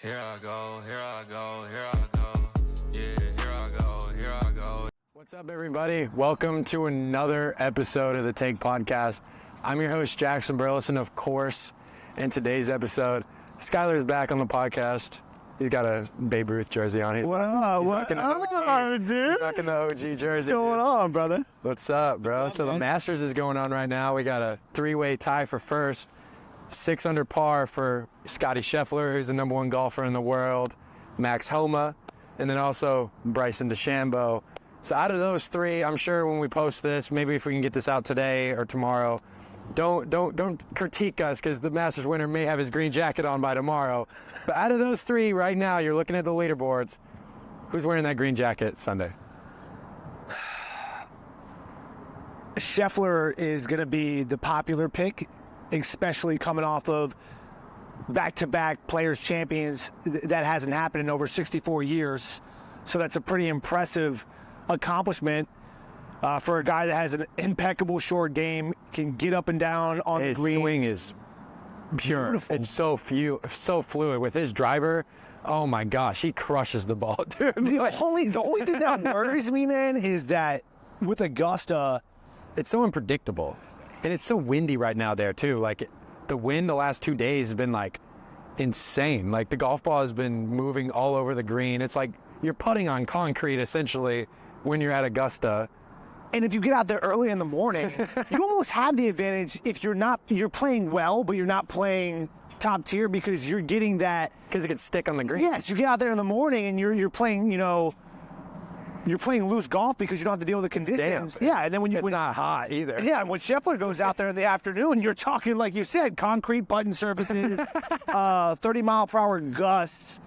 Here I go, here I go, here I go. Yeah, here I go, here I go. What's up, everybody? Welcome to another episode of the Take Podcast. I'm your host, Jackson Burleson, of course. In today's episode, Skylar's back on the podcast. He's got a Babe Ruth jersey on. He's What rocking the OG. dude? He's rocking the OG jersey. What's going on, brother? What's up, bro? What's up, So the man? Masters is going on right now. We got a three-way tie for first. 6 under par for Scotty Scheffler, who's the number one golfer in the world, Max Homa, and then also Bryson DeChambeau. So out of those three, I'm sure when we post this, maybe if we can get this out today or tomorrow, don't critique us because the Masters winner may have his green jacket on by tomorrow. But out of those three, right now, you're looking at the leaderboards. Who's wearing that green jacket Sunday? Scheffler is going to be the popular pick, especially coming off of back-to-back Players Champions. That hasn't happened in over 64 years. So that's a pretty impressive accomplishment for a guy that has an impeccable short game, can get up and down on His the green. swing is pure. Beautiful. It's so fluid. With his driver, oh my gosh, he crushes the ball, dude. The only thing that worries me, man, is that with Augusta, It's so unpredictable. And it's so windy right now there, too. Like, the wind the last 2 days has been, like, insane. Like, the golf ball has been moving all over the green. It's like you're putting on concrete, essentially, when you're at Augusta. and if you get out there early in the morning, you almost have the advantage if you're playing well, but you're not playing top tier because you're getting that. Because it could stick on the green. Yes, you get out there in the morning and you're playing, you're playing loose golf because you don't have to deal with the conditions. damp. Yeah, and then when It's not hot, either. yeah, and when Scheffler goes out there in the afternoon, you're talking, like you said, concrete button surfaces, 30-mile-per-hour gusts.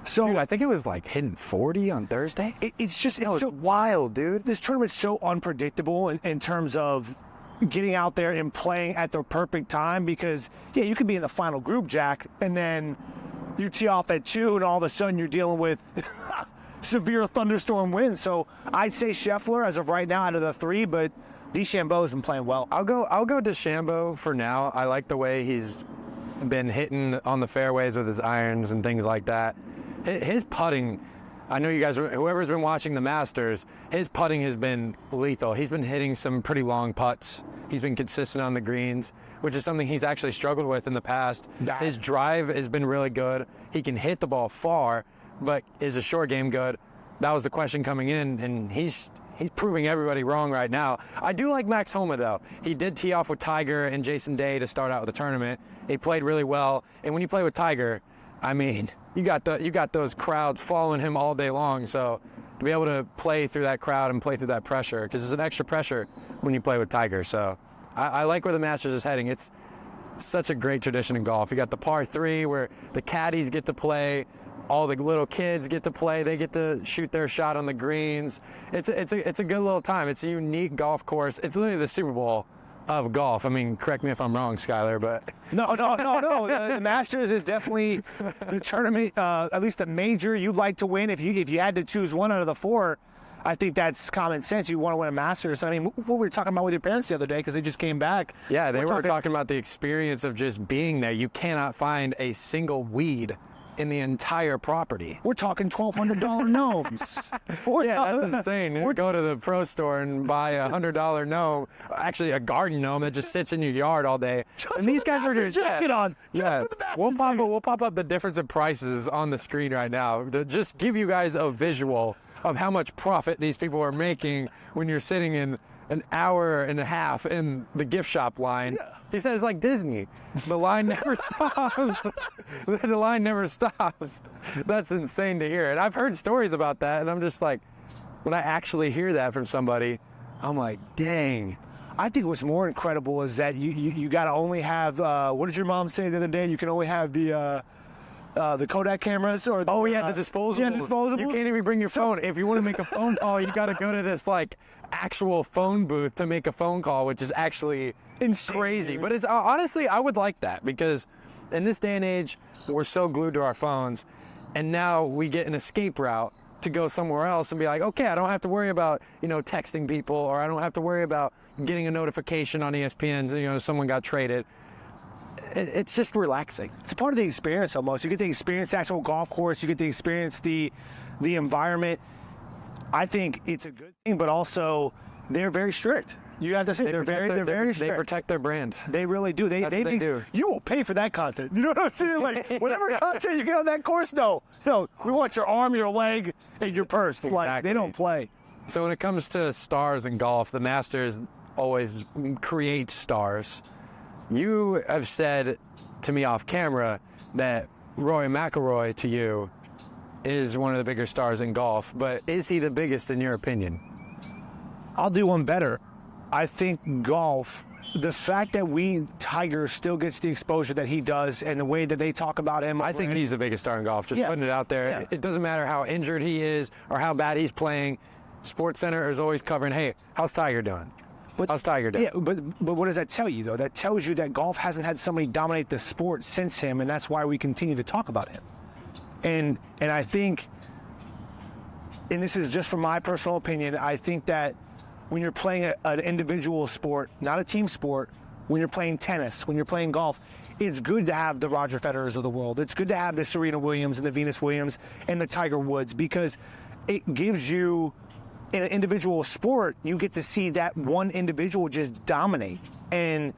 So Dude, I think it was, like, hitting 40 on Thursday. it's just That was so wild, dude. this tournament's so unpredictable in terms of getting out there and playing at the perfect time because, yeah, you could be in the final group, Jack, and then you tee off at 2 and all of a sudden you're dealing with severe thunderstorm winds. So I'd say Scheffler as of right now out of the three, but DeChambeau has been playing well. I'll go DeChambeau for now. I like the way he's been hitting on the fairways with his irons and things like that. His putting, I know you guys, whoever's been watching the Masters, his putting has been lethal. He's been hitting some pretty long putts. He's been consistent on the greens, which is something he's actually struggled with in the past. His drive has been really good. He can hit the ball far, but is a short game good? That was the question coming in, and he's proving everybody wrong right now. I do like Max Homa, though. He did tee off with Tiger and Jason Day to start out with the tournament. He played really well, and when you play with Tiger, I mean, you got those crowds following him all day long. So to be able to play through that crowd and play through that pressure, because there's an extra pressure when you play with Tiger. So I like where the Masters is heading. It's such a great tradition in golf. You got the par 3 where the caddies get to play. All the little kids get to play. They get to shoot their shot on the greens. It's a good little time. It's a unique golf course. It's literally the Super Bowl of golf. I mean, correct me if I'm wrong, Skylar, but No. The Masters is definitely the tournament, at least the major you'd like to win. If you had to choose one out of the four, I think that's common sense. You want to win a Masters. I mean, what we were talking about with your parents the other day because they just came back. yeah, they We're were talking about the experience of just being there. You cannot find a single weed in the entire property. We're talking $1,200 gnomes. Yeah, that's insane. You go to the pro store and buy a $100 gnome, actually a garden gnome that just sits in your yard all day. And these guys are just jacket on. Yeah, for the Masters we'll pop up the difference in prices on the screen right now to just give you guys a visual of how much profit these people are making when you're sitting in an hour and a half in the gift shop line. Yeah. He said it's like Disney. The line never stops. The line never stops. That's insane to hear. And I've heard stories about that, and I'm just like, when I actually hear that from somebody, I'm like, dang. I think what's more incredible is that you got to only have, what did your mom say the other day? You can only have the Kodak cameras or Oh yeah, the disposables. Yeah, disposables. You can't even bring your phone. If you want to make a phone call, you got to go to this like actual phone booth to make a phone call, which is actually crazy. But it's honestly, I would like that because in this day and age, we're so glued to our phones, and now we get an escape route to go somewhere else and be like, okay, I don't have to worry about, texting people, or I don't have to worry about getting a notification on ESPN, someone got traded. it's just relaxing. It's part of the experience almost. You get to experience the actual golf course. You get to experience the environment. I think it's a good thing, but also they're very strict. You have to say they're very strict. They protect their brand. They really do. They do. You will pay for that content. You know what I'm saying? Like whatever content you get on that course, no, we want your arm, your leg, and your purse. Exactly. Like they don't play. So when it comes to stars in golf, the Masters always create stars. You have said to me off camera that Rory McIlroy to you is one of the bigger stars in golf, but is he the biggest in your opinion? I'll do one better. I think golf, the fact that Tiger still gets the exposure that he does and the way that they talk about him. I think he's the biggest star in golf, just putting it out there. Yeah. It doesn't matter how injured he is or how bad he's playing. SportsCenter is always covering, hey, how's Tiger doing? How's Tiger doing? Yeah, but what does that tell you, though? That tells you that golf hasn't had somebody dominate the sport since him, and that's why we continue to talk about him. And I think, and this is just from my personal opinion, I think that when you're playing an individual sport, not a team sport, when you're playing tennis, when you're playing golf, it's good to have the Roger Federers of the world. It's good to have the Serena Williams and the Venus Williams and the Tiger Woods, because it gives you, in an individual sport, you get to see that one individual just dominate. And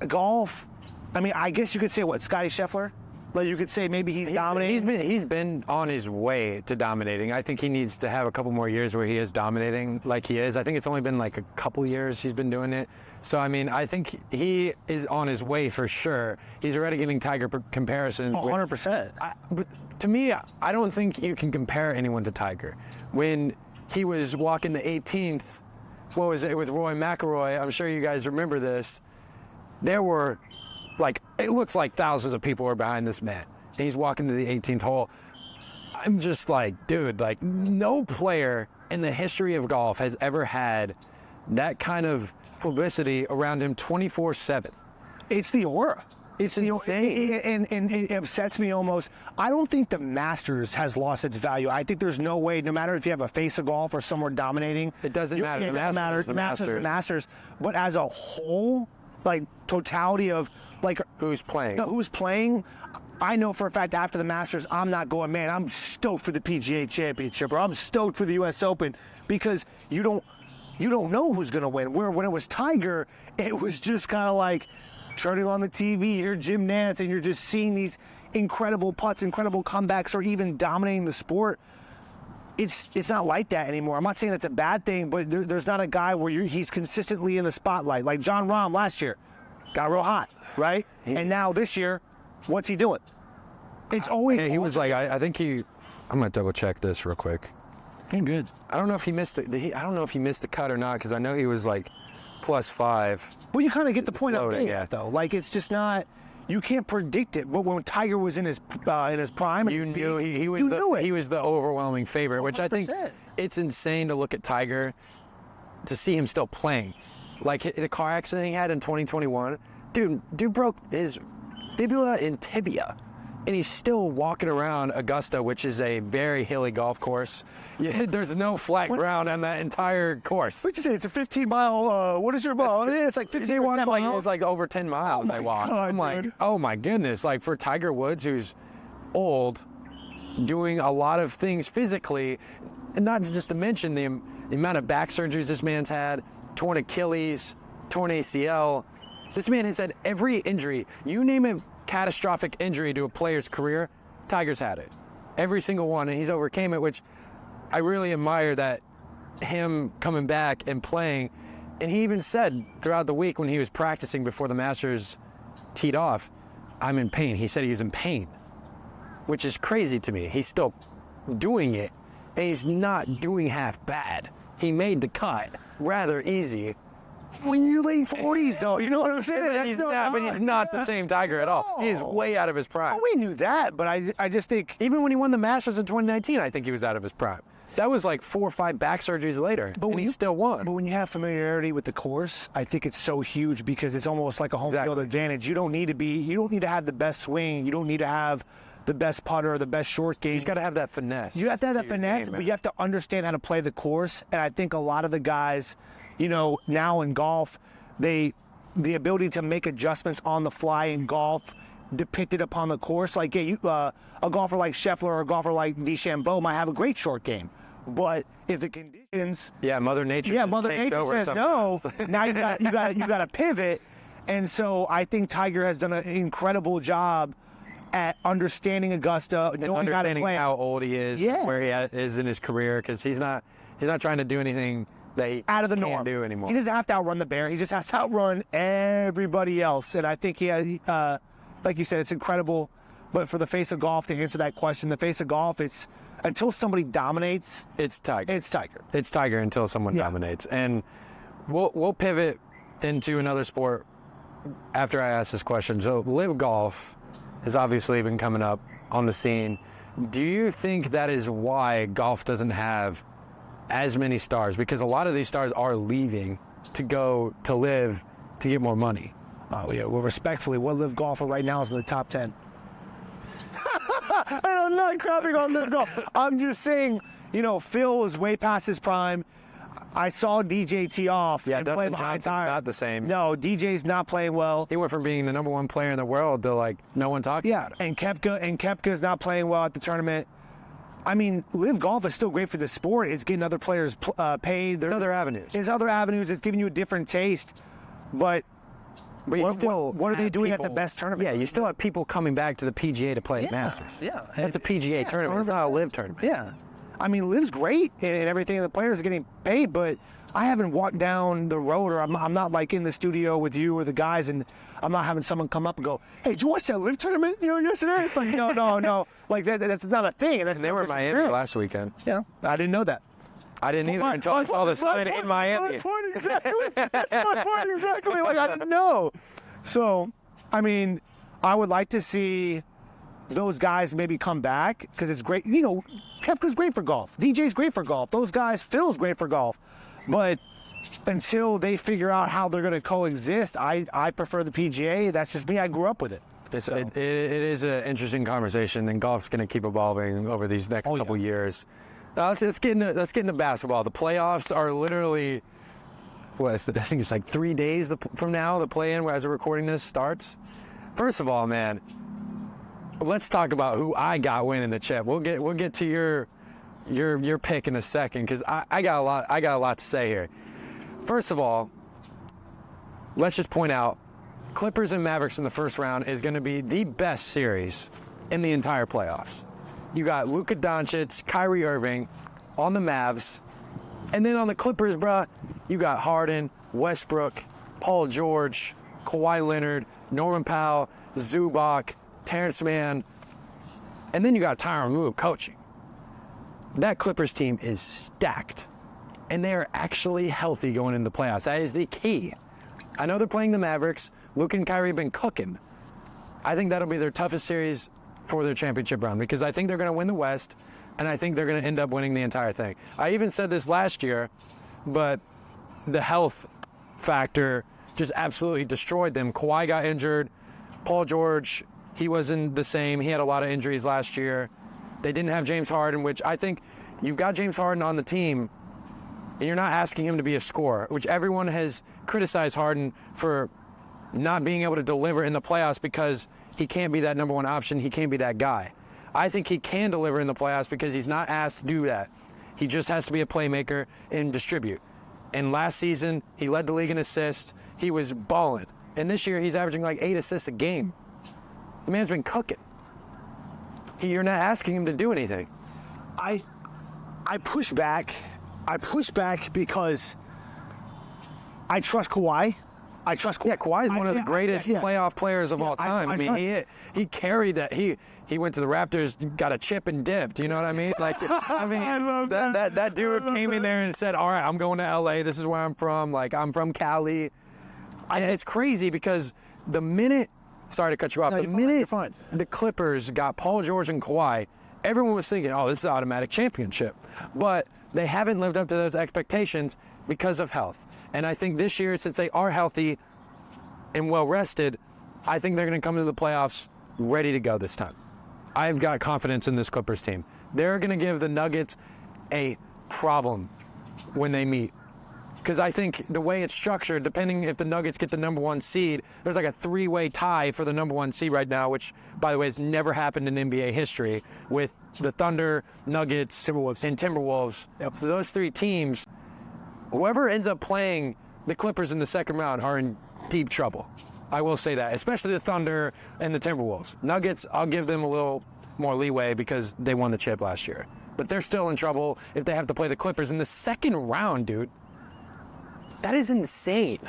golf, I mean, I guess you could say, what, Scotty Scheffler? Like you could say maybe he's dominating. He's been on his way to dominating. I think he needs to have a couple more years where he is dominating like he is. I think it's only been like a couple years he's been doing it. So, I mean, I think he is on his way for sure. He's already getting Tiger comparisons. 100%. But to me, I don't think you can compare anyone to Tiger. When he was walking the 18th, what was it, with Rory McIlroy, I'm sure you guys remember this, there were, like, it looks like thousands of people were behind this man. And he's walking to the 18th hole. I'm just like, dude, like, no player in the history of golf has ever had that kind of publicity around him 24/7. It's the aura. It's insane. And it upsets me almost. I don't think the Masters has lost its value. I think there's no way, no matter if you have a face of golf or somewhere dominating. It doesn't matter. It doesn't matter. The Masters. But as a whole, like totality of like who's playing? No, who's playing? I know for a fact after the Masters, I'm not going, man, I'm stoked for the PGA Championship or I'm stoked for the U.S. Open, because you don't know who's going to win. Where when it was Tiger, it was just kind of like turning on the TV, you're Jim Nantz, and you're just seeing these incredible putts, incredible comebacks, or even dominating the sport. It's not like that anymore. I'm not saying that's a bad thing, but there's not a guy where he's consistently in the spotlight. Like John Rahm last year, got real hot, right? And now this year, what's he doing? It's always... He was like, I think he... I'm going to double check this real quick. You're good. I don't know if he missed I don't know if he missed the cut or not, because I know he was like +5. Well, you kind of get the point of it, yeah. though. Like, it's just not... You can't predict it. But when Tiger was in his prime, you knew he was the overwhelming favorite, which 100%. I think it's insane to look at Tiger to see him still playing. Like the car accident he had in 2021, dude broke his fibula and tibia, and he's still walking around Augusta, which is a very hilly golf course. Yeah, there's no flat ground on that entire course. What'd you say? It's a 15-mile. What is your ball? It's like 15 miles. It's like over 10 miles. Oh, I walked. I'm dude. like, oh my goodness! Like for Tiger Woods, who's old, doing a lot of things physically, and not just to mention the amount of back surgeries this man's had, torn Achilles, torn ACL. This man has had every injury. You name a catastrophic injury to a player's career, Tiger's had it. Every single one, and he's overcame it, which I really admire that him coming back and playing. And he even said throughout the week when he was practicing before the Masters teed off, I'm in pain. He said he was in pain, which is crazy to me. He's still doing it, and he's not doing half bad. He made the cut rather easy. When you're late 40s, though, you know what I'm saying? But he's not the same Tiger at all. He is way out of his prime. Oh, we knew that, but I just think... Even when he won the Masters in 2019, I think he was out of his prime. That was like 4 or 5 back surgeries later, and he still won. But when you have familiarity with the course, I think it's so huge because it's almost like a home field advantage. You don't need to have the best swing. You don't need to have the best putter or the best short game. He's got to have that finesse. You have to have that finesse, but you have to understand how to play the course. And I think a lot of the guys, now in golf, they the ability to make adjustments on the fly in golf depicted upon the course. Like, a golfer like Scheffler or a golfer like DeChambeau might have a great short game, but if the conditions, Mother Nature just Mother takes Nature over says no, sometimes. now you got to pivot, and so I think Tiger has done an incredible job at understanding Augusta, And knowing how to understanding play. how old he is, where he is in his career, because he's not trying to do anything that he out of the can't norm. do anymore. He doesn't have to outrun the bear. He just has to outrun everybody else. And I think he has, like you said, it's incredible. But for the face of golf, to answer that question, the face of golf, it's until somebody dominates, It's Tiger. it's Tiger. It's Tiger until someone dominates. And we'll pivot into another sport after I ask this question. So Live Golf has obviously been coming up on the scene. Do you think that is why golf doesn't have as many stars? Because a lot of these stars are leaving to go to Live to get more money. Oh, yeah. Well, respectfully, what Live Golfer right now is in the top 10. I'm not crapping on Live Golf. I'm just saying, Phil is way past his prime. I saw DJ tee off. Yeah, and play Dustin behind Johnson's tire. not the same. No, DJ's not playing well. He went from being the #1 player in the world to, like, no one talks about him. And Koepka's not playing well at the tournament. I mean, Live Golf is still great for the sport. It's getting other players paid. There's other avenues. There's other avenues. It's giving you a different taste. But you what are they have doing at the people- best tournament? Yeah, you still have people coming back to the PGA to play at Masters. Yeah. That's a PGA tournament. It's not a Live tournament. Yeah. I mean, Liv's great and everything. The players are getting paid, but I haven't walked down the road, or I'm not like in the studio with you or the guys, and I'm not having someone come up and go, "Hey, did you watch that Live tournament yesterday?" It's like, no. Like that's not a thing. And They were in Miami last weekend. Yeah, I didn't know that. I didn't either until I saw the split in Miami. My point exactly. That's my point exactly. Like, I didn't know. So, I mean, I would like to see those guys maybe come back, because it's great. Koepka's great for golf. DJ's great for golf. Those guys, Phil's great for golf. But until they figure out how they're going to coexist, I prefer the PGA. That's just me. I grew up with it. It is an interesting conversation, and golf's going to keep evolving over these next couple years. Now, let's get into basketball. The playoffs are literally, I think it's like 3 days from now. The play-in, as we're recording this, starts. First of all, man, let's talk about who I got winning the chip. We'll get to your pick in a second, because I got a lot to say here. First of all, let's just point out, Clippers and Mavericks in the first round is going to be the best series in the entire playoffs. You got Luka Doncic, Kyrie Irving on the Mavs, and then on the Clippers, bruh, you got Harden, Westbrook, Paul George, Kawhi Leonard, Norman Powell, Zubac, Terrence Mann, and then you got Tyronn Lue coaching. That Clippers team is stacked, and they are actually healthy going into the playoffs. That is the key. I know they're playing the Mavericks. Luke and Kyrie have been cooking. I think that'll be their toughest series for their championship round, because I think they're going to win the West, and I think they're going to end up winning the entire thing. I even said this last year, but the health factor just absolutely destroyed them. Kawhi got injured. Paul George, he wasn't the same. He had a lot of injuries last year. They didn't have James Harden, which I think you've got James Harden on the team, and you're not asking him to be a scorer, which everyone has criticized Harden for not being able to deliver in the playoffs because he can't be that #1 option. He can't be that guy. I think he can deliver in the playoffs because he's not asked to do that. He just has to be a playmaker and distribute. And last season, he led the league in assists. He was balling. And this year, he's averaging like 8 assists a game. The man's been cooking. You're not asking him to do anything. I push back. I push back because I trust Kawhi. I trust Kawhi. Yeah, Kawhi's one of the greatest playoff players of all time. I mean, he carried that. He went to the Raptors, got a chip and dipped. You know what I mean? Like, I mean, I love that dude came in there and said, "All right, I'm going to LA. This is where I'm from. Like, I'm from Cali." It's crazy because the minute, sorry to cut you off, the minute the Clippers got Paul George and Kawhi, everyone was thinking, "Oh, this is an automatic championship." But they haven't lived up to those expectations because of health. And I think this year, since they are healthy and well rested, I think they're going to come into the playoffs ready to go this time. I've got confidence in this Clippers team. They're going to give the Nuggets a problem when they meet. Because I think the way it's structured, depending if the Nuggets get the number 1 seed, there's like a 3-way tie for the number 1 seed right now, which, by the way, has never happened in NBA history with the Thunder, Nuggets, and Timberwolves. Yep. So those 3 teams, whoever ends up playing the Clippers in the second round are in deep trouble. I will say that, especially the Thunder and the Timberwolves. Nuggets, I'll give them a little more leeway because they won the chip last year. But they're still in trouble if they have to play the Clippers in the second round, dude. That is insane.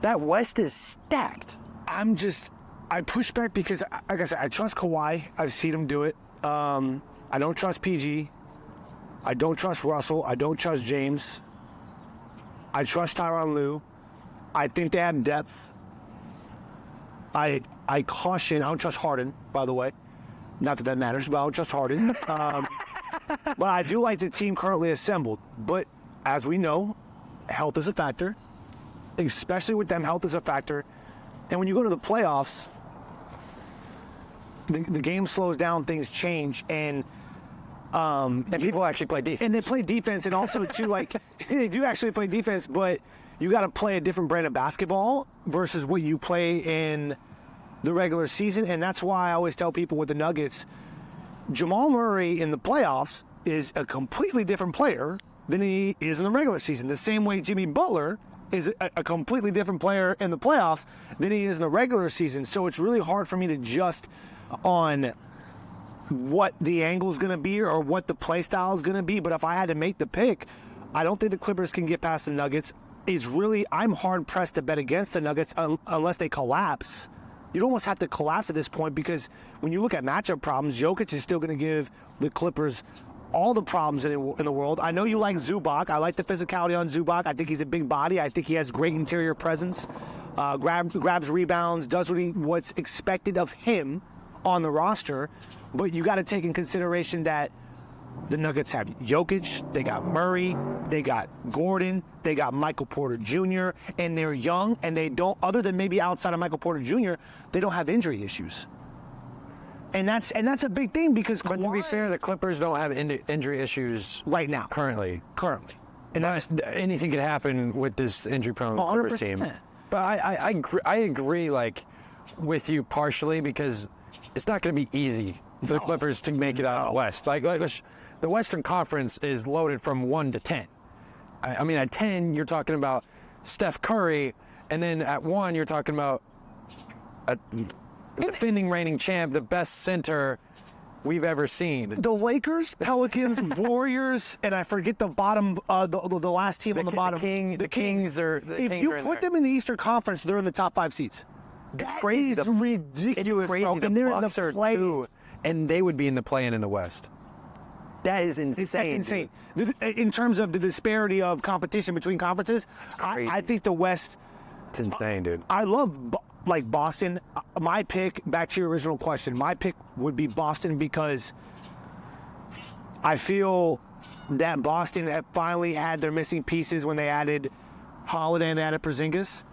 That West is stacked. I push back because, like I said, I trust Kawhi. I've seen him do it. I don't trust PG. I don't trust Russell. I don't trust James. I trust Tyronn Lue. I think they have depth. I caution. I don't trust Harden, by the way. Not that that matters, but I don't trust Harden. But I do like the team currently assembled. But as we know, health is a factor, especially with them. Health is a factor, and when you go to the playoffs, the game slows down, things change, and people actually play defense. And they play defense, and also too, like they do actually play defense, but you got to play a different brand of basketball versus what you play in the regular season, and that's why I always tell people with the Nuggets, Jamal Murray in the playoffs is a completely different player than he is in the regular season. The same way Jimmy Butler is a completely different player in the playoffs than he is in the regular season. So it's really hard for me to adjust on what the angle is going to be or what the play style is going to be. But if I had to make the pick, I don't think the Clippers can get past the Nuggets. I'm hard pressed to bet against the Nuggets unless they collapse. You'd almost have to collapse at this point because when you look at matchup problems, Jokic is still going to give the Clippers all the problems in the world. I know you like Zubac. I like the physicality on Zubac. I think he's a big body. I think he has great interior presence. Grabs rebounds, does what's expected of him on the roster. But you got to take in consideration that the Nuggets have Jokic, they got Murray, they got Gordon, they got Michael Porter Jr., and they're young, and they don't, other than maybe outside of Michael Porter Jr., they don't have injury issues. And that's a big thing because But to be fair, the Clippers don't have injury issues right now. currently. And Anything could happen with this injury-prone Clippers team. But I agree, like, with you partially because it's not going to be easy for the Clippers to make it out of the West. Like the Western Conference is loaded from 1 to 10. I mean, at 10, you're talking about Steph Curry, and then at 1, you're talking about a defending reigning champ, the best center we've ever seen. The Lakers, Pelicans, Warriors, and I forget the bottom, the last team on the bottom. The Kings are. If you put them in the Eastern Conference, they're in the top 5 seats. It's crazy. It's ridiculous, It's crazy. bro. The And they're Bucks in the are play. 2, and they would be in the play-in in the West. That is insane. It's insane. In terms of the disparity of competition between conferences, I think the West. It's insane, dude. I love like Boston. My pick, back to your original question, my pick would be Boston because I feel that Boston have finally had their missing pieces when they added Holiday and they added Porzingis.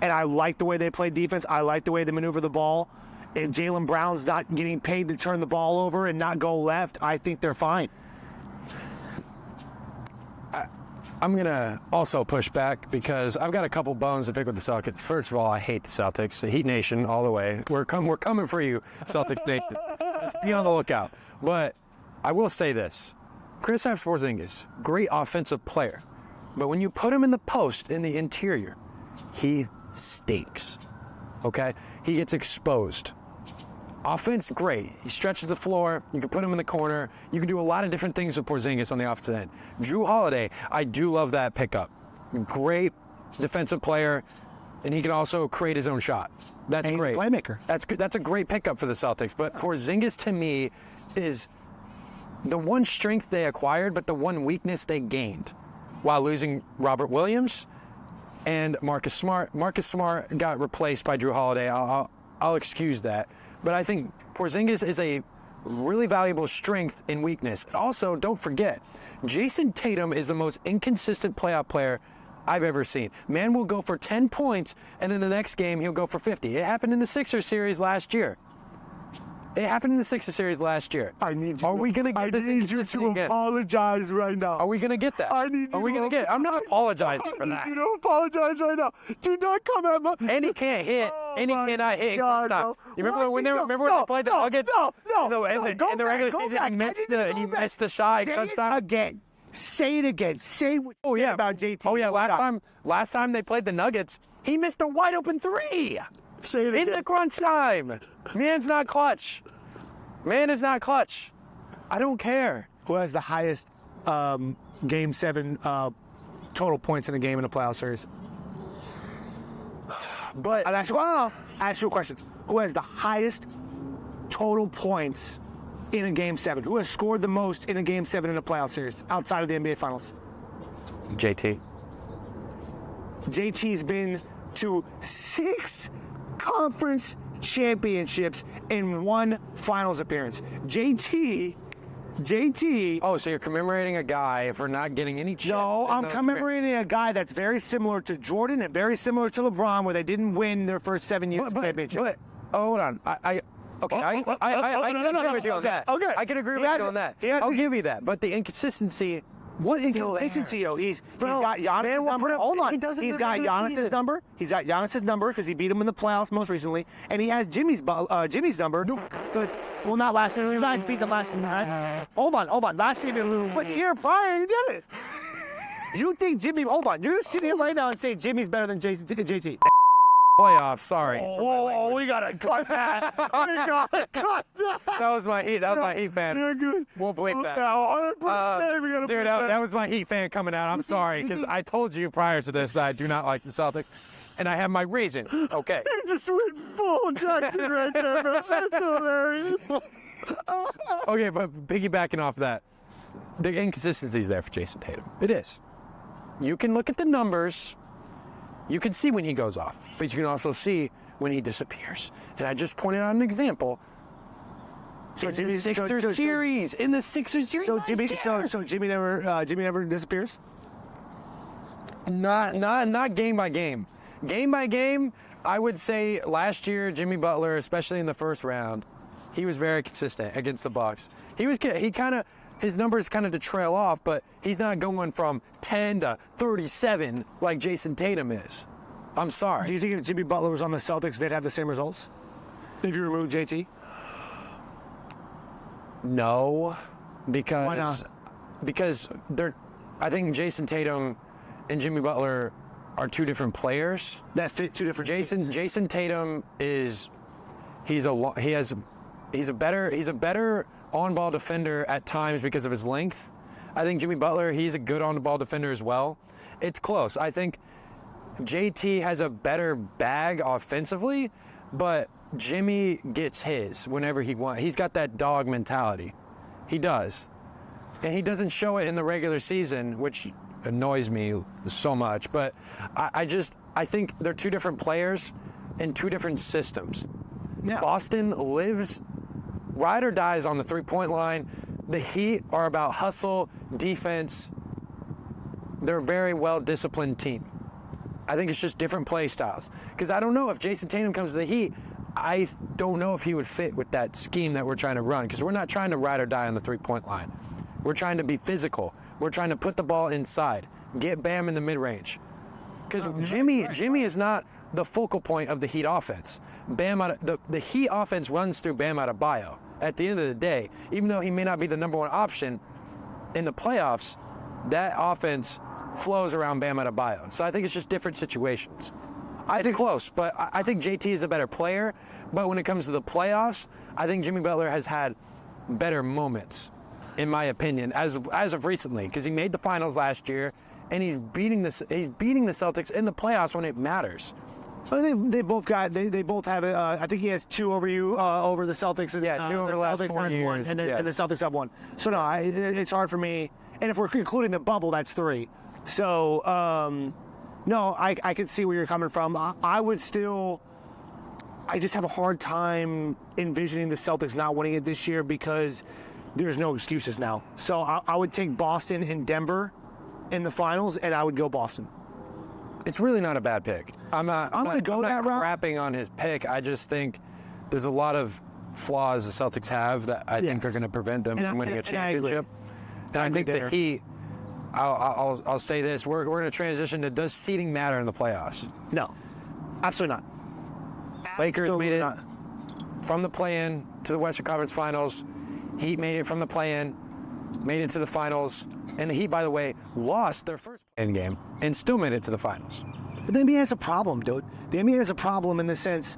And I like the way they play defense. I like the way they maneuver the ball. If Jaylen Brown's not getting paid to turn the ball over and not go left, I think they're fine. I'm going to also push back because I've got a couple bones to pick with the Celtics. First of all, I hate the Celtics. The Heat Nation all the way. We're coming for you, Celtics Nation. Just be on the lookout. But I will say this. Kristaps Porzingis, great offensive player. But when you put him in the post, in the interior, he stinks. Okay? He gets exposed. Offense, great. He stretches the floor. You can put him in the corner. You can do a lot of different things with Porzingis on the offensive end. Drew Holiday, I do love that pickup. Great defensive player, and he can also create his own shot. That's and great. He's a playmaker. That's good. That's a great pickup for the Celtics. But Porzingis, to me, is the one strength they acquired, but the one weakness they gained while losing Robert Williams and Marcus Smart. Marcus Smart got replaced by Drew Holiday. I'll excuse that. But I think Porzingis is a really valuable strength and weakness. Also, don't forget, Jason Tatum is the most inconsistent playoff player I've ever seen. Man will go for 10 points, and then the next game he'll go for 50. It happened in the Sixers series last year. It happened in the Sixers series last year. I need you. Are we gonna get this inconsistency again? Apologize right now. Are we gonna get that? I need you. Are we gonna get? I'm not apologizing for that. I need you to apologize right now. Do not come at my. And he can't hit. And he cannot hit. God, You remember no. when they played the Nuggets? In the regular season, he missed the shot. Say Touchdown. it again. Say it again. Say what you said about JT. Oh yeah, last time they played the Nuggets, he missed a wide open 3. Say it again. In the crunch time. Man's not clutch. Man is not clutch. I don't care. Who has the highest Game 7 total points in a game in a playoff series? But I'll ask you a question. Who has the highest total points in a Game 7? Who has scored the most in a Game 7 in a playoff series outside of the NBA Finals? JT. JT's been to 6 conference championships in 1 finals appearance. JT. Oh, so you're commemorating a guy for not getting any chips? No, I'm commemorating a guy that's very similar to Jordan and very similar to LeBron, where they didn't win their first 7 years championship. But hold on. I can agree with you on that. Okay. I can agree with you on that. I'll give you that. But the inconsistency. What inconsistency, yo? He's got Giannis's number. Hold on. He's got Giannis's number. He's got Giannis's number because he beat him in the playoffs most recently, and he has Jimmy's number. Good. Well, not last year. He beat them last year. Hold on. Last year, but year prior, he did it. You think Jimmy? Hold on. You're gonna sit here right now and say Jimmy's better than JT? Playoffs, sorry. Oh, we gotta cut that. That was my Heat. That was my Heat fan. You're good. We'll bleep that. 100%. We gotta Dude, that was my Heat fan coming out. I'm sorry, because I told you prior to this that I do not like the Celtics, and I have my reasons. Okay. You just went full Jackson right there, bro. That's hilarious. Okay, but piggybacking off that, the inconsistency is there for Jason Tatum. It is. You can look at the numbers. You can see when he goes off, but you can also see when he disappears. And I just pointed out an example. In the Sixers series. So Jimmy never disappears? Not game by game. Game by game, I would say last year Jimmy Butler, especially in the first round, he was very consistent against the Bucks. His numbers kind of to trail off, but he's not going from 10 to 37 like Jason Tatum is. I'm Do sorry. you think if Jimmy Butler was on the Celtics, they'd have the same results? If you remove JT? No, because Why not? Because I think Jason Tatum and Jimmy Butler are 2 different players. That fit 2 different Jason Tatum he's a better on-ball defender at times because of his length. I think Jimmy Butler, he's a good on-ball defender as well. It's close. I think JT has a better bag offensively, but Jimmy gets his whenever he wants. He's got that dog mentality. He does. And he doesn't show it in the regular season, which annoys me so much. But I think they're 2 different players in 2 different systems. Yeah. Boston lives ride or dies on the 3-point line. The Heat are about hustle, defense. They're a very well-disciplined team. I think it's just different play styles. Because I don't know if Jason Tatum comes to the Heat, I don't know if he would fit with that scheme that we're trying to run. Because we're not trying to ride or die on the 3-point line. We're trying to be physical. We're trying to put the ball inside, get Bam in the mid-range. Because Jimmy is not the focal point of the Heat offense. The Heat offense runs through Bam Adebayo. At the end of the day, even though he may not be the number 1 option in the playoffs, that offense flows around Bam Adebayo. So I think it's just different situations. It's close, but I think JT is a better player. But when it comes to the playoffs, I think Jimmy Butler has had better moments, in my opinion, as of recently, because he made the finals last year, and he's beating the Celtics in the playoffs when it matters. I think they both have it. I think he has 2 over you, over the Celtics. And, 2 over the last 4 years. And the Celtics have 1. So no, it's hard for me. And if we're including the bubble, that's 3. So no, I can see where you're coming from. I just have a hard time envisioning the Celtics not winning it this year because there's no excuses now. So I would take Boston and Denver in the finals, and I would go Boston. It's really not a bad pick. I'm not crapping on his pick. I just think there's a lot of flaws the Celtics have that I think are going to prevent them from winning a championship. And I think the Heat, I'll say this, we're going to transition to, does seeding matter in the playoffs? No, absolutely not. Lakers made it from the play-in to the Western Conference Finals. Heat made it from the play-in, made it to the finals. And the Heat, by the way, lost their first play-in game and still made it to the finals. But the NBA has a problem, dude. The NBA has a problem in the sense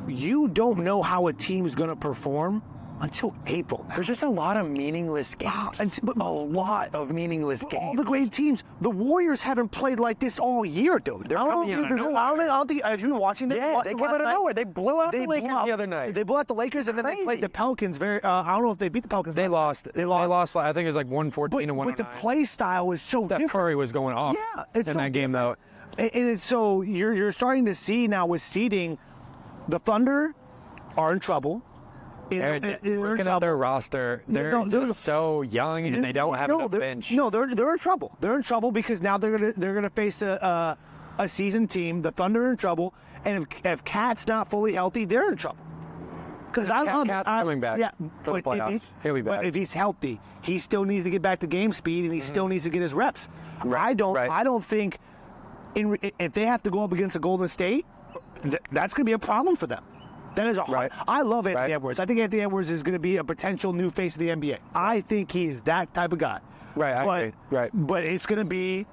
you don't know how a team's going to perform until April. There's just a lot of meaningless games. But a lot of meaningless games. All the great teams. The Warriors haven't played like this all year, dude. They're coming out of nowhere. I don't think, have you been watching this? Yeah, they came out of nowhere. They blew out the Lakers the other night. They blew out the Lakers, and then they played the Pelicans. I don't know if they beat the Pelicans. They lost. They lost. I think it was like 114 and 109. But the play style was so Steph different. Curry was going off in that game, though. And it's so you're starting to see now with seeding, the Thunder are in trouble. Looking at their roster, they're just so young and they don't have enough bench. No, they're in trouble. They're in trouble because now they're gonna face a seasoned team. The Thunder are in trouble, and if Cat's not fully healthy, they're in trouble. Because Cat's coming back for the playoffs. He'll be back. But if he's healthy, he still needs to get back to game speed, and he still needs to get his reps. Right. I don't think if they have to go up against a Golden State, that's going to be a problem for them. That is I love Anthony Edwards. I think Anthony Edwards is going to be a potential new face of the NBA. I think he's that type of guy. Right. But it's going to be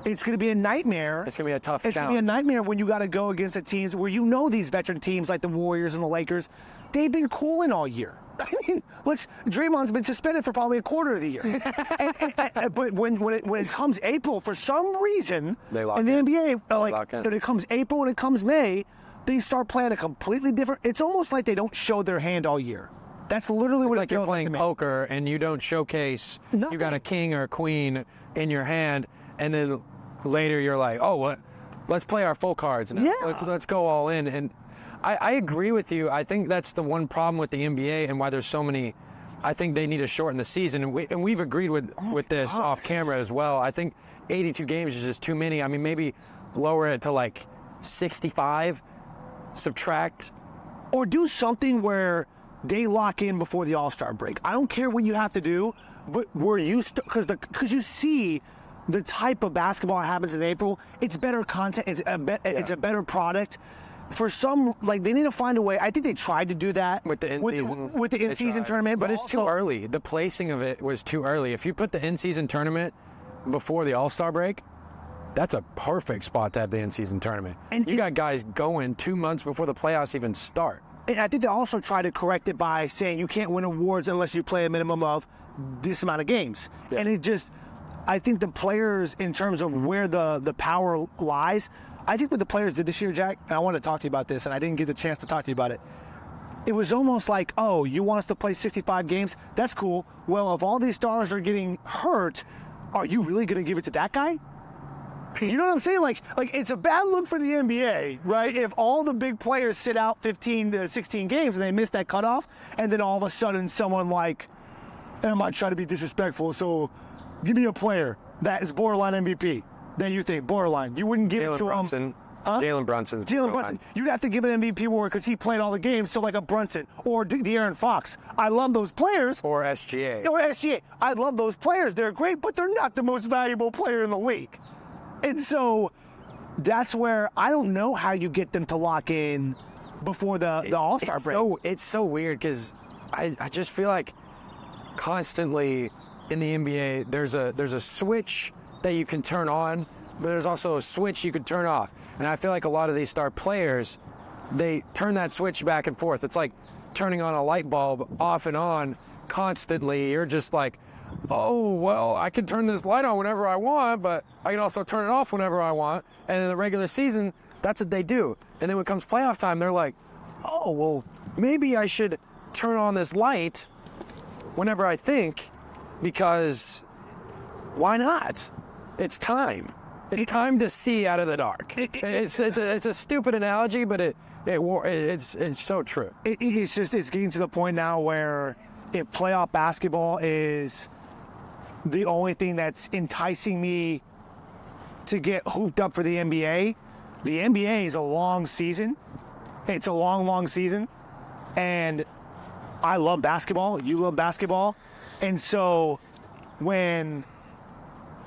a nightmare. It's going to be a tough challenge. It's going to be a nightmare when you got to go against the teams where these veteran teams like the Warriors and the Lakers, they've been cooling all year. I mean, Draymond's been suspended for probably a quarter of the year. But when it comes April, for some reason, in the NBA, when it comes April and it comes May, they start playing a completely different. It's almost like they don't show their hand all year. That's literally what it's like you're playing poker and you don't showcase. Nothing. You got a king or a queen in your hand, and then later you're like, oh, what? Let's play our full cards now. Yeah. Let's go all in. And I agree with you. I think that's the one problem with the NBA and why there's so many. I think they need to shorten the season, and we've agreed with this off camera as well. I think 82 games is just too many. I mean, maybe lower it to like 65. Subtract, or do something where they lock in before the All-Star break. I don't care what you have to do, but we're used to because you see the type of basketball that happens in April. It's better content. It's a better product. For some, they need to find a way. I think they tried to do that with the in-season with the in-season tournament, but it's too early. The placing of it was too early. If you put the in-season tournament before the All-Star break, that's a perfect spot to have the in-season tournament. And you got guys going 2 months before the playoffs even start. And I think they also try to correct it by saying you can't win awards unless you play a minimum of this amount of games. Yeah. And I think the players, in terms of where the power lies, I think what the players did this year, Jack, and I want to talk to you about this, and I didn't get the chance to talk to you about it. It was almost like, oh, you want us to play 65 games? That's cool. Well, if all these stars are getting hurt, are you really going to give it to that guy? You know what I'm saying? Like it's a bad look for the NBA, right? If all the big players sit out 15 to 16 games and they miss that cutoff, and then all of a sudden someone and I'm not trying to be disrespectful, so give me a player that is borderline MVP. Then you think borderline. You wouldn't give it to him. Jalen Brunson. You'd have to give an MVP award because he played all the games. So like a Brunson or De'Aaron Fox. I love those players. Or SGA. I love those players. They're great, but they're not the most valuable player in the league. And so that's where I don't know how you get them to lock in before the All-Star break. It's so weird because I just feel like constantly in the NBA there's a switch that you can turn on, but there's also a switch you can turn off. And I feel like a lot of these star players, they turn that switch back and forth. It's like turning on a light bulb off and on constantly. You're just like, oh, well, I can turn this light on whenever I want, but I can also turn it off whenever I want. And in the regular season, that's what they do. And then when it comes playoff time, they're like, oh, well, maybe I should turn on this light whenever I think, because why not? It's time. It's time to see out of the dark. It's a stupid analogy, but it's so true. It's getting to the point now where if playoff basketball is the only thing that's enticing me to get hooped up for the NBA is a long season. It's a long, long season. And I love basketball. You love basketball. And so when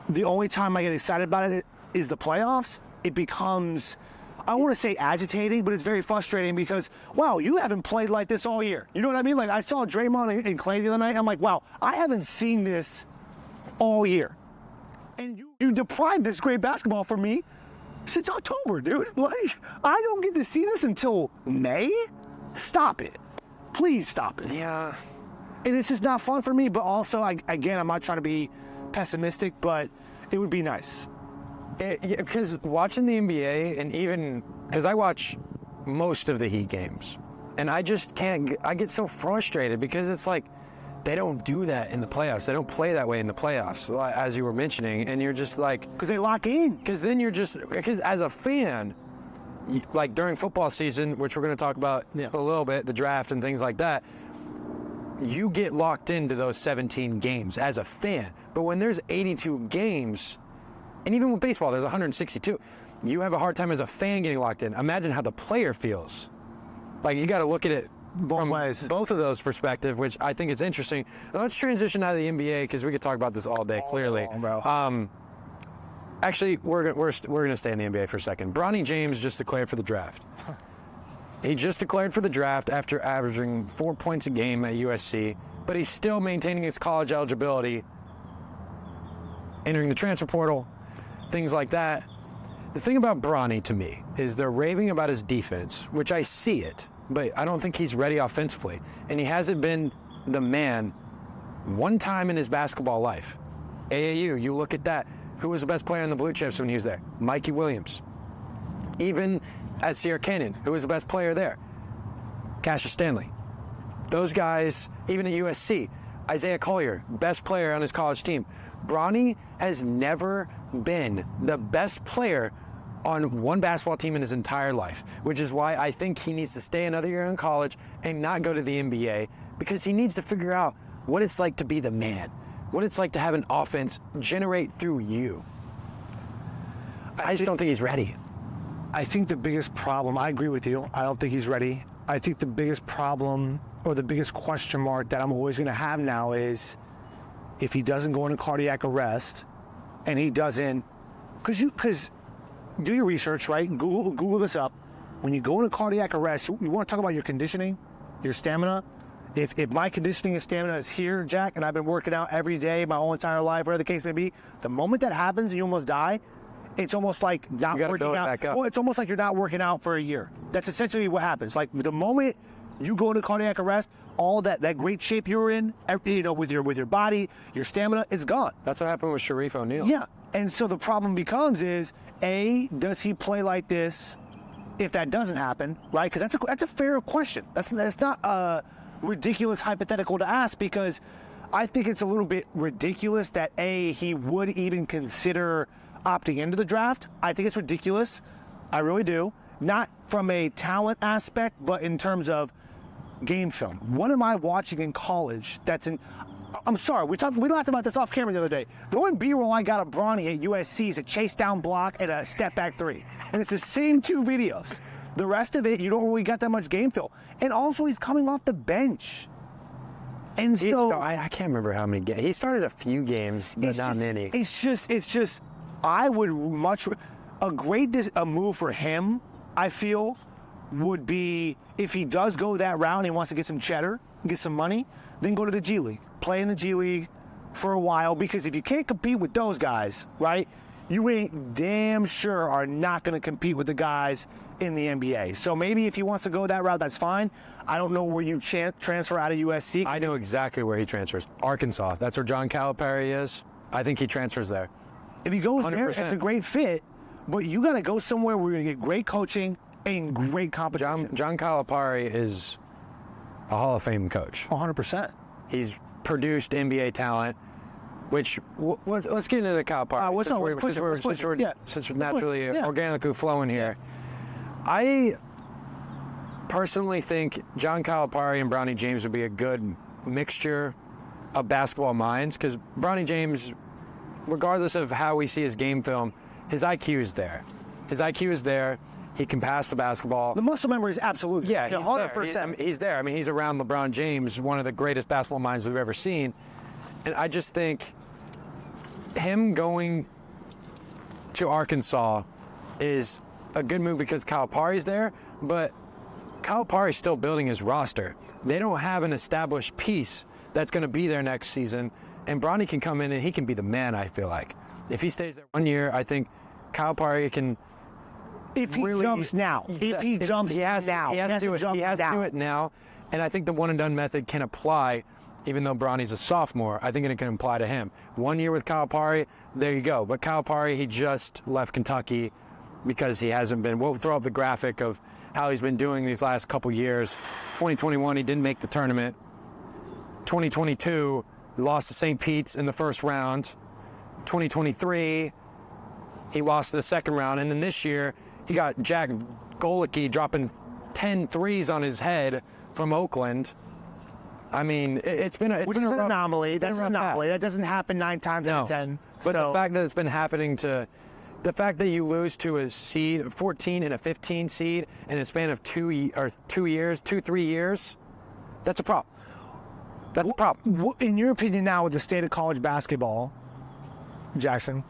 the only time I get excited about it is the playoffs, it becomes, I don't want to say agitating, but it's very frustrating because, wow, you haven't played like this all year. You know what I mean? Like, I saw Draymond and Clay the other night. I'm like, wow, I haven't seen this all year. And you deprived this great basketball from me since October, dude. Like, I don't get to see this until May? Stop it. Please stop it. Yeah. And it's just not fun for me, but also, again, I'm not trying to be pessimistic, but it would be nice. Because watching the NBA, and even because I watch most of the Heat games, and I just can't, I get so frustrated because it's like they don't do that in the playoffs. They don't play that way in the playoffs, as you were mentioning, and you're just like, Because they lock in. because then you're just, because as a fan, like during football season, which we're going to talk about Yeah. a little bit, the draft and things like that, you get locked into those 17 games as a fan. But when there's 82 games, and even with baseball, there's 162, you have a hard time as a fan getting locked in. Imagine how the player feels. Like, you got to look at it from both of those perspectives, which I think is interesting. Now, let's transition out of the NBA because we could talk about this all day, clearly. Bro. Actually, we're going to stay in the NBA for a second. Bronny James just declared for the draft. He just declared for the draft after averaging 4 points a game at USC, but he's still maintaining his college eligibility, entering the transfer portal, things like that. The thing about Bronny to me is they're raving about his defense, which I see it, but I don't think he's ready offensively. And he hasn't been the man one time in his basketball life. AAU, you look at that. Who was the best player in the Blue Chips when he was there? Mikey Williams. Even at Sierra Canyon, who was the best player there? Cassius Stanley. Those guys, even at USC, Isaiah Collier, best player on his college team. Bronny has never been the best player on one basketball team in his entire life, which is why I think he needs to stay another year in college and not go to the NBA, because he needs to figure out what it's like to be the man, what it's like to have an offense generate through you. I just don't think he's ready. I think the biggest problem, I agree with you, I don't think he's ready. I think the biggest problem, or the biggest question mark that I'm always going to have now is if he doesn't go into cardiac arrest and he doesn't, because do your research, right? Google this up. When you go into cardiac arrest, you want to talk about your conditioning, your stamina. If my conditioning and stamina is here, Jack, and I've been working out every day my whole entire life, whatever the case may be, the moment that happens and you almost die, it's almost like not working out. Back up. Well, it's almost like you're not working out for a year. That's essentially what happens. Like the moment you go into cardiac arrest, all that great shape you were in, with your body, your stamina, it's gone. That's what happened with Sharif O'Neal. Yeah. And so the problem becomes is, A, does he play like this if that doesn't happen, right? Because that's a fair question. That's not a ridiculous hypothetical to ask, because I think it's a little bit ridiculous that, A, he would even consider opting into the draft. I think it's ridiculous. I really do. Not from a talent aspect, but in terms of game film. What am I watching in college that's in... I'm sorry, we laughed about this off camera the other day. The one B-roll I got of Bronny at USC is a chase down block and a step back three. And it's the same two videos. The rest of it, you don't really got that much game film. And also, he's coming off the bench. And so... I can't remember how many games. He started a few games, but not many. It's just, I would much... A move for him, I feel, would be if he does go that route and he wants to get some cheddar, get some money, then go to the G League. Play in the G League for a while, because if you can't compete with those guys, right, you ain't damn sure are not going to compete with the guys in the NBA. So maybe if he wants to go that route, that's fine. I don't know where you transfer out of USC. I know exactly where he transfers. Arkansas. That's where John Calipari is. I think he transfers there. If he goes 100%. there, it's a great fit, but you got to go somewhere where you're going to get great coaching and great competition. John Calipari is a Hall of Fame coach. 100%. He's produced NBA talent, which let's get into the Calipari. Since we're naturally organically flowing here. I personally think John Calipari and Bronny James would be a good mixture of basketball minds, because Bronny James, regardless of how we see his game film, his IQ is there. His IQ is there. He can pass the basketball. The muscle memory is absolutely. Yeah, he's 100%. there. He's there. I mean, he's around LeBron James, one of the greatest basketball minds we've ever seen. And I just think him going to Arkansas is a good move because Calipari's there, but Calipari's still building his roster. They don't have an established piece that's going to be there next season, and Bronny can come in and he can be the man, I feel like. If he stays there 1 year, I think Calipari can if he really, jumps now. If he jumps now. He has to do it now, and I think the one-and-done method can apply. Even though Bronny's a sophomore, I think it can apply to him. 1 year with Calipari, there you go. But Calipari, he just left Kentucky because he hasn't been. We'll throw up the graphic of how he's been doing these last couple years. 2021, he didn't make the tournament. 2022, he lost to St. Pete's in the first round. 2023, he lost the second round. And then this year, he got Jack Golicki dropping 10 threes on his head from Oakland. I mean, it's been an anomaly. That's an anomaly. That doesn't happen 9 times out of 10. But the fact that it's been happening the fact that you lose to a seed, 14 and a 15 seed in a span of 3 years, that's a problem. That's a problem. In your opinion now with the state of college basketball, Jackson,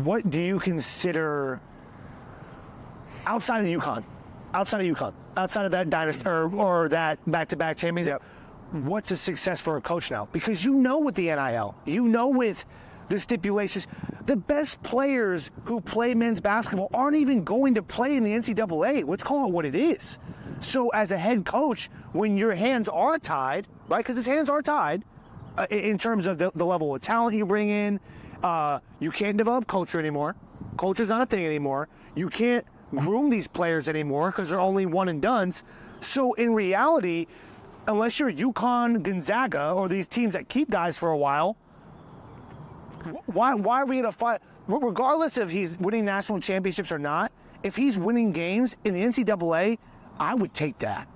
what do you consider outside of UConn? Outside of that dynasty or that back-to-back championship, what's a success for a coach now? Because you know with the NIL, you know with the stipulations, the best players who play men's basketball aren't even going to play in the NCAA. Let's call it what it is. So as a head coach, when your hands are tied, right, because his hands are tied in terms of the level of talent you bring in, you can't develop culture anymore. Culture's not a thing anymore. You can't groom these players anymore because they're only one and dones. So in reality, unless you're UConn, Gonzaga, or these teams that keep guys for a while, why are we in a fight? Regardless if he's winning national championships or not, if he's winning games in the NCAA, I would take that.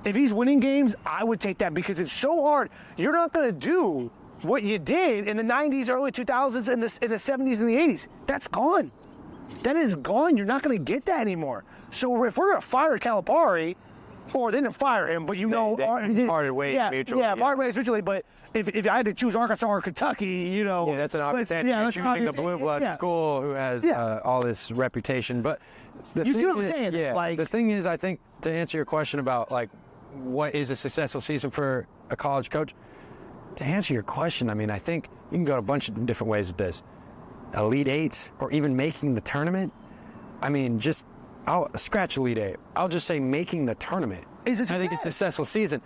If he's winning games, I would take that because it's so hard. You're not going to do what you did in the 90s, early 2000s, in the 70s and the 80s. That's gone. That is gone. You're not going to get that anymore. So if we're going to fire Calipari, or they didn't fire him, but they parted ways mutually. Yeah, parted ways mutually. But if I had to choose Arkansas or Kentucky, Yeah, that's an obvious answer. You're choosing the blue blood school who has all this reputation. But you see what I'm saying? Yeah. Like, the thing is, I think, to answer your question about, like, what is a successful season for a college coach, to answer your question, I mean, I think you can go a bunch of different ways with this. Elite Eight, or even making the tournament. I mean, I'll scratch Elite Eight. I'll just say making the tournament. I think it's a successful season.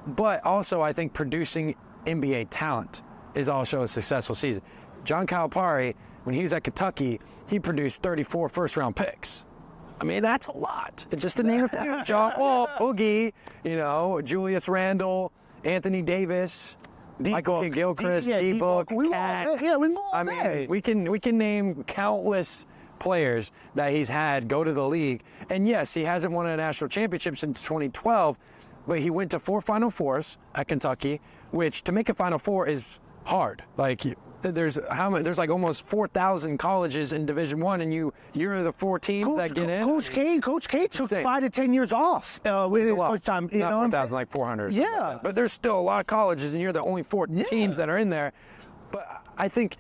But also, I think producing NBA talent is also a successful season. John Calipari, when he was at Kentucky, he produced 34 first-round picks. I mean, that's a lot. It's just to name a few. John Wall, Boogie, Julius Randle, Anthony Davis, Michael Gilchrist, D-Book, Cat. I mean, we can name countless players that he's had go to the league. And yes, he hasn't won a national championship since 2012, but he went to 4 Final Fours at Kentucky, which to make a Final Four is hard. Like, there's like almost 4,000 colleges in Division I, and you're the 4 teams that get in. Coach K took 5 to 10 years off with his first time. Not 4,000, like 400. Yeah. But there's still a lot of colleges, and you're the only 4 teams that are in there. But I think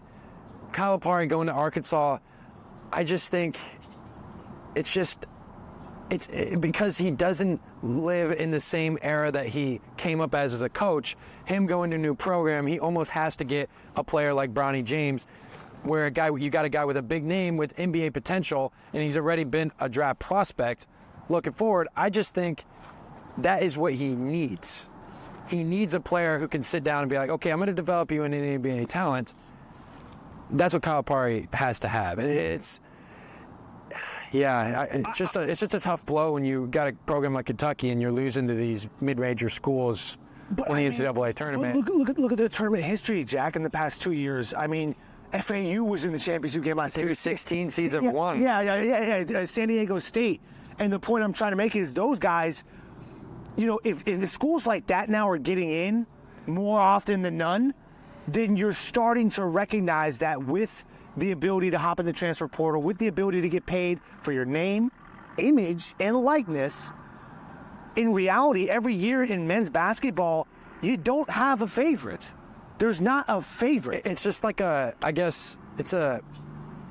Calipari going to Arkansas, I just think it's because he doesn't live in the same era that he came up as a coach. Him going to a new program, he almost has to get a player like Bronny James, where you got a guy with a big name with NBA potential, and he's already been a draft prospect. Looking forward, I just think that is what he needs. He needs a player who can sit down and be like, okay, I'm going to develop you in an NBA talent. That's what Calipari has to have. And it's just a tough blow when you got a program like Kentucky and you're losing to these mid-major schools in the NCAA tournament. Look at the tournament history, Jack, in the past 2 years. I mean, FAU was in the championship game last year. 2 16 seeds have won. Yeah. San Diego State. And the point I'm trying to make is those guys, if the schools like that now are getting in more often than none, then you're starting to recognize that with the ability to hop in the transfer portal, with the ability to get paid for your name, image, and likeness. In reality, every year in men's basketball, you don't have a favorite. There's not a favorite. It's just like I guess it's a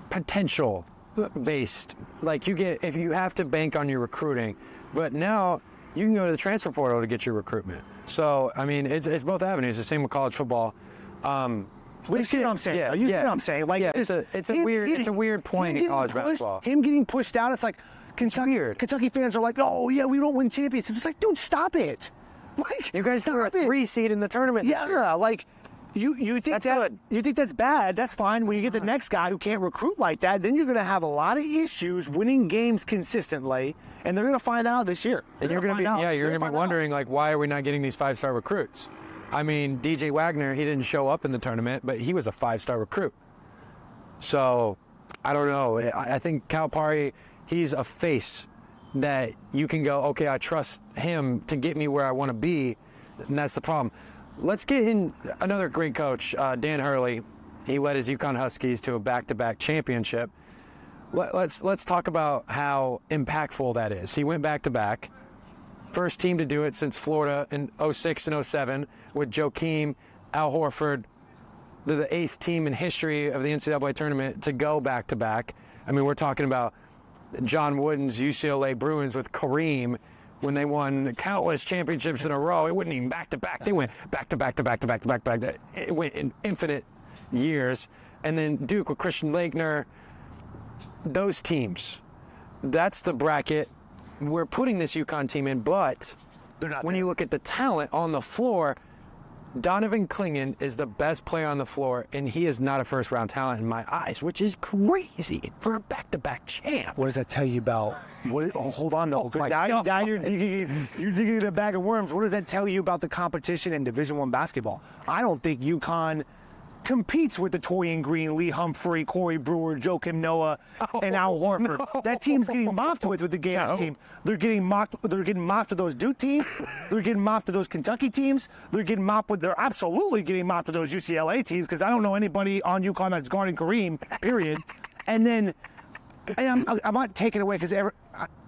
potential based, like you get, if you have to bank on your recruiting, but now you can go to the transfer portal to get your recruitment. So, I mean, it's both avenues, the same with college football. You see what I'm saying? Yeah, You see yeah. what I'm saying? Like, Yeah, it's a weird point in college basketball. Him getting pushed out, it's like Kentucky fans are like, oh yeah, we don't win championships. It's like, dude, stop it. Like, You guys were a 3 seed in the tournament. yeah, like you think That's good. You think that's bad? That's fine. When you get the next guy who can't recruit like that, then you're going to have a lot of issues winning games consistently, and they're going to find out this year. And you're going to be wondering, like, why are we not getting these 5-star recruits? I mean, DJ Wagner, he didn't show up in the tournament, but he was a 5-star recruit. So, I don't know. I think Calipari, he's a face that you can go, okay, I trust him to get me where I want to be, and that's the problem. Let's get in another great coach, Dan Hurley. He led his UConn Huskies to a back-to-back championship. Let's talk about how impactful that is. He went back-to-back. First team to do it since Florida in 06 and 07 with Joakim, Al Horford. They're the 8th team in history of the NCAA tournament to go back-to-back. I mean, we're talking about John Wooden's UCLA Bruins with Kareem when they won countless championships in a row. It wasn't even back-to-back. They went back-to-back. It went in infinite years. And then Duke with Christian Laettner. Those teams, that's the bracket we're putting this UConn team in, but when you look at the talent on the floor, Donovan Clingan is the best player on the floor, and he is not a first-round talent in my eyes, which is crazy for a back-to-back champ. What does that tell you about? Hold on, though. Now you're digging in a bag of worms. What does that tell you about the competition in Division I basketball? I don't think UConn competes with the Torian Green, Lee Humphrey, Corey Brewer, Joakim Noah, and Al Horford. No. That team's getting mopped with the Gators team. They're getting mopped. They're getting mopped with those Duke teams. They're getting mopped with those Kentucky teams. They're getting mopped with. They're absolutely getting mopped with those UCLA teams, because I don't know anybody on UConn that's guarding Kareem. Period. And then, I'm not taking away, because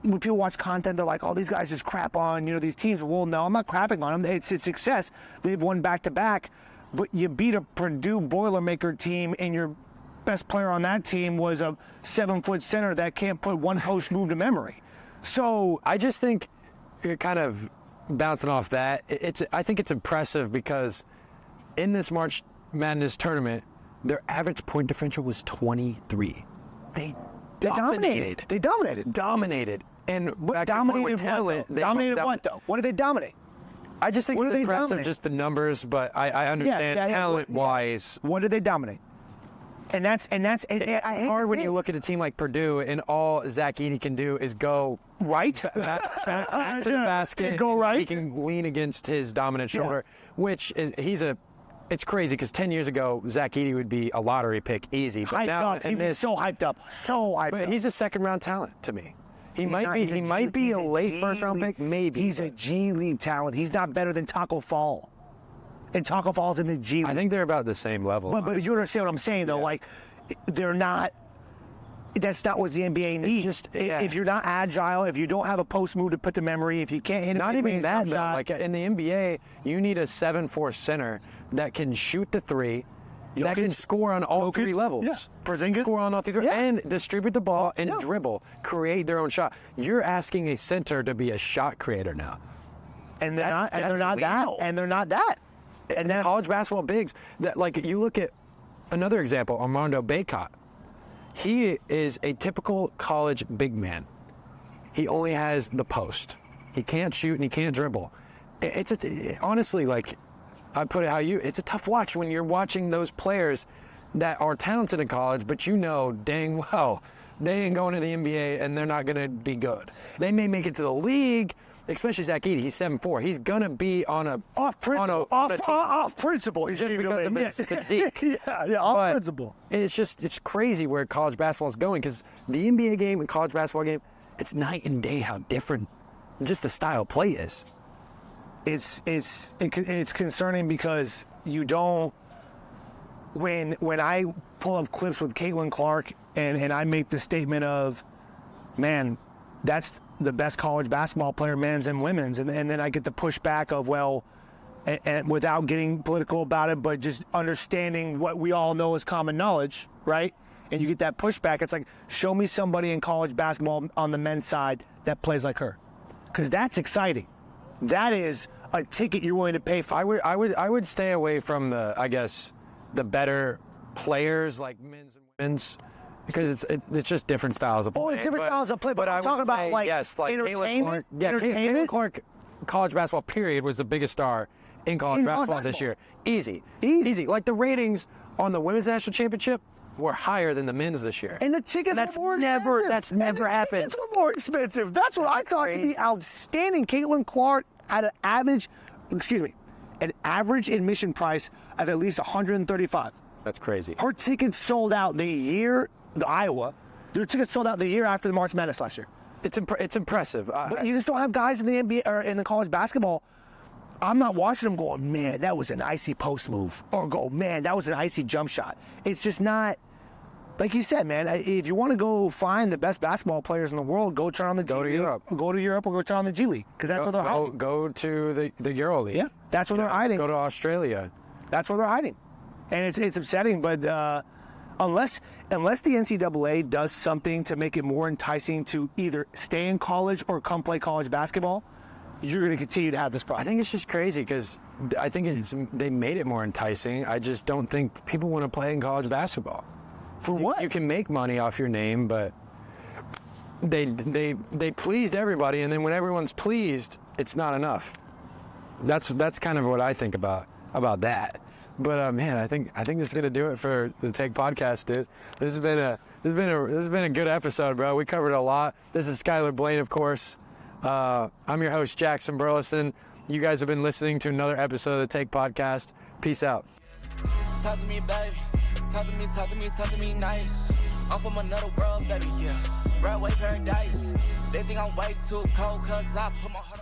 when people watch content, they're like, "Oh, these guys just crap on these teams." Well, no, I'm not crapping on them. It's a success. They've won back-to-back. But you beat a Purdue Boilermaker team, and your best player on that team was a 7-foot center that can't put one post move to memory. So I just think you're kind of bouncing off that. I think it's impressive because in this March Madness tournament, their average point differential was 23. They dominated. They dominated. Dominated. And dominated talent. Dominated what, though? What did they dominate? I just think it's impressive, just the numbers, but I understand talent-wise. What did they dominate? And it's hard when you look at a team like Purdue and all Zach Edey can do is go right back to the basket. Go right. He can lean against his dominant shoulder, which is it's crazy because 10 years ago Zach Edey would be a lottery pick easy, but now he's so hyped up, But he's a second-round talent to me. He might be a late first-round pick, maybe. He's a G League talent. He's not better than Taco Fall. And Taco Fall's in the G League. I think they're about the same level. But you understand what I'm saying, though? Yeah. Like, they're not. That's not what the NBA needs. If you're not agile, if you don't have a post move to put to memory, if you can't hit not even that, though. Shot, like in the NBA, you need a 7'4" center that can shoot the three. That can score on all three levels. Yeah. Score on all three, and distribute the ball and dribble, create their own shot. You're asking a center to be a shot creator now, and they're not that. And then college basketball bigs, that like you look at another example, Armando Bacot. He is a typical college big man. He only has the post. He can't shoot and he can't dribble. Honestly, like. I put it it's a tough watch when you're watching those players that are talented in college, but dang well, they ain't going to the NBA and they're not going to be good. They may make it to the league, especially Zach Edey. He's 7'4". He's going to be on a off principle. He's just because of his physique. Off principle. It's crazy where college basketball is going, because the NBA game and college basketball game, it's night and day how different just the style of play is. It's concerning because you don't. When I pull up clips with Caitlin Clark, and I make the statement of, man, that's the best college basketball player, men's and women's. And then I get the pushback of, well, and without getting political about it, but just understanding what we all know is common knowledge, right? And you get that pushback. It's like, show me somebody in college basketball on the men's side that plays like her, because that's exciting. That is a ticket you're willing to pay for. I would stay away from the better players like men's and women's, because it's just different styles of play. Oh, it's different styles of play, but I'm talking about entertainment. Caitlin Clark, college basketball period, was the biggest star in college basketball this year. Easy. Like the ratings on the women's national championship were higher than the men's this year. And the tickets were more expensive. That's never happened. Tickets were more expensive. That's what I thought to be outstanding. Caitlin Clark had an average admission price of at least $135. That's crazy. Her tickets sold out the Iowa. Their tickets sold out the year after the March Madness last year. It's impressive. But you just don't have guys in the NBA or in the college basketball. I'm not watching them going, man, that was an icy post move, or go, man, that was an icy jump shot. It's just not, like you said, man. If you want to go find the best basketball players in the world, go turn on the G League. Go to Europe or go turn on the G League, because that's where they're hiding. Go to the Euro League. Yeah, that's where they're hiding. Go to Australia. That's where they're hiding, and it's upsetting. But unless the NCAA does something to make it more enticing to either stay in college or come play college basketball, you're going to continue to have this problem. I think it's just crazy, because I think they made it more enticing. I just don't think people want to play in college basketball. For what? You can make money off your name, but they pleased everybody, and then when everyone's pleased, it's not enough. That's kind of what I think about that. But man, I think this is gonna do it for the Take Podcast, dude. This has been a good episode, bro. We covered a lot. This is Skylar Blaine, of course. I'm your host, Jackson Burleson. You guys have been listening to another episode of the Take Podcast. Peace out. Talk to me, baby. Talk to me nice. I'm from another world, baby, yeah. Broadway paradise. They think I'm way too cold, cause I put my heart